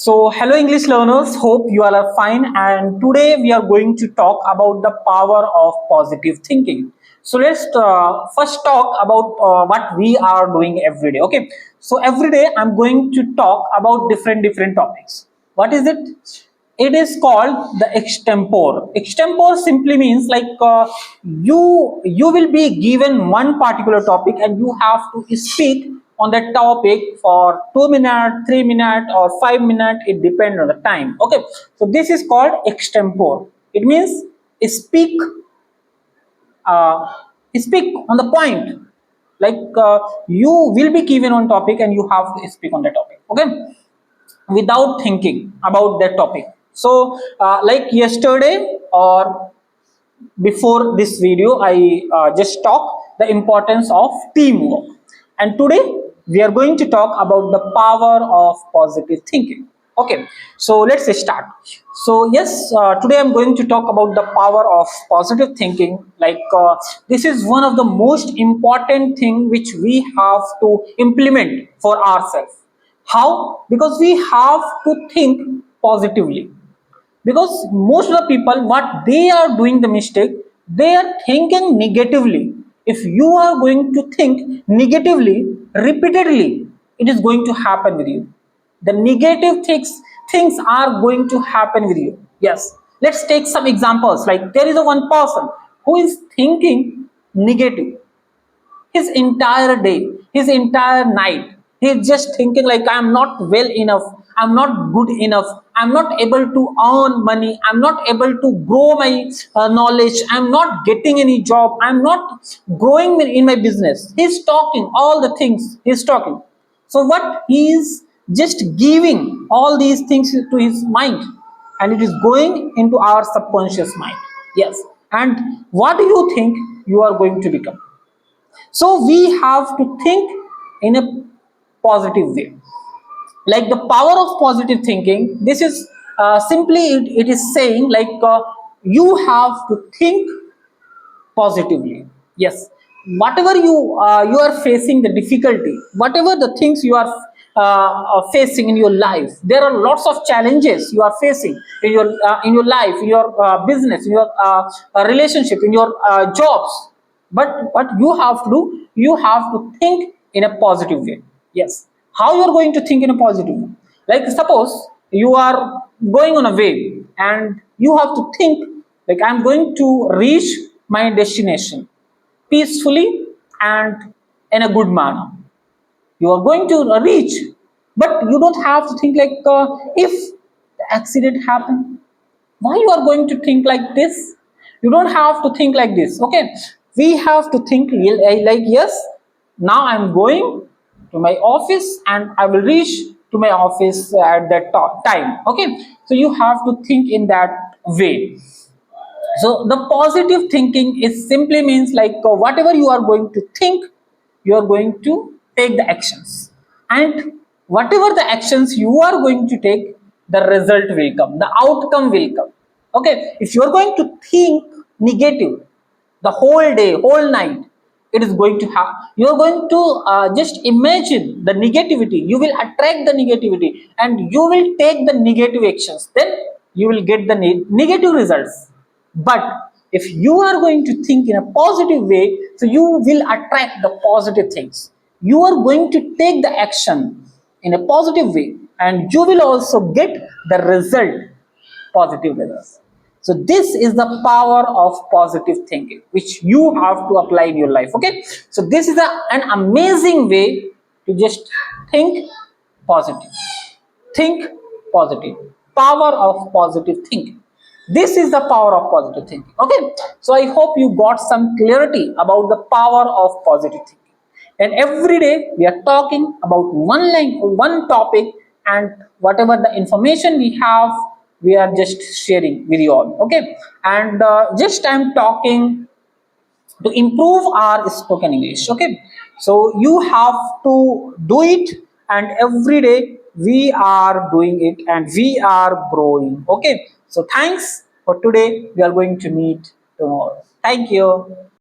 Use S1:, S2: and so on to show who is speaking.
S1: So, hello English learners, hope you all are fine, and today we are going to talk about the power of positive thinking. So, let's first talk about what we are doing every day. Okay, so every day I'm going to talk about different topics. What is it? It is called the extempore. Extempore simply means like you will be given one particular topic and you have to speak on that topic for 2 minutes, 3 minutes, or 5 minutes. It depends on the time. Okay, so this is called extempore. It means speak uh, speak on the point. Like you will be given on topic and you have to speak on the topic. Okay, without thinking about that topic. So like yesterday or before this video I just talked the importance of teamwork, and today we are going to talk about the power of positive thinking. Okay, so let's start. So yes, today I'm going to talk about the power of positive thinking. Like this is one of the most important thing which we have to implement for ourselves. How? Because we have to think positively, because most of the people what they are doing the mistake, they are thinking negatively. If you are going to think negatively repeatedly, it is going to happen with you. The negative things are going to happen with you. Yes, let's take some examples. Like there is a one person who is thinking negative his entire day, his entire night. He's just thinking like I'm not well enough, I'm not good enough, I'm not able to earn money, I'm not able to grow my knowledge, I'm not getting any job, I'm not growing in my business. He's talking all the things, he's talking. So what he is just giving all these things to his mind, and it is going into our subconscious mind. Yes, and what do you think you are going to become? So we have to think in a positive way. Like the power of positive thinking, this is simply it is saying like you have to think positively. Yes, whatever you are facing the difficulty, whatever the things you are facing in your life, there are lots of challenges you are facing in your life, in your business, in your relationship, in your jobs. But what you have to do, you have to think in a positive way. Yes, how you are going to think in a positive way? Like suppose you are going on a way and you have to think like I'm going to reach my destination peacefully and in a good manner. You are going to reach, but you don't have to think like if the accident happened, why you are going to think like this? You don't have to think like this. Okay, we have to think like yes, now I'm going to my office and I will reach to my office at that time. Okay, so you have to think in that way. So the positive thinking is simply means like whatever you are going to think, you are going to take the actions, and whatever the actions you are going to take, the result will come, the outcome will come. Okay, if you are going to think negative the whole day, whole night, it is going to have, you are going to just imagine the negativity, you will attract the negativity and you will take the negative actions, then you will get the negative results. But if you are going to think in a positive way, so you will attract the positive things, you are going to take the action in a positive way and you will also get the result, positive results. So this is the power of positive thinking which you have to apply in your life. Okay, so this is an amazing way to just think positive. Think positive. Power of positive thinking. This is the power of positive thinking. Okay, so I hope you got some clarity about the power of positive thinking. And every day we are talking about one topic, and whatever the information we have, we are just sharing with you all. Okay, and just I'm talking to improve our spoken English. Okay, so you have to do it, and every day we are doing it and we are growing. Okay, so thanks for today. We are going to meet tomorrow. Thank you.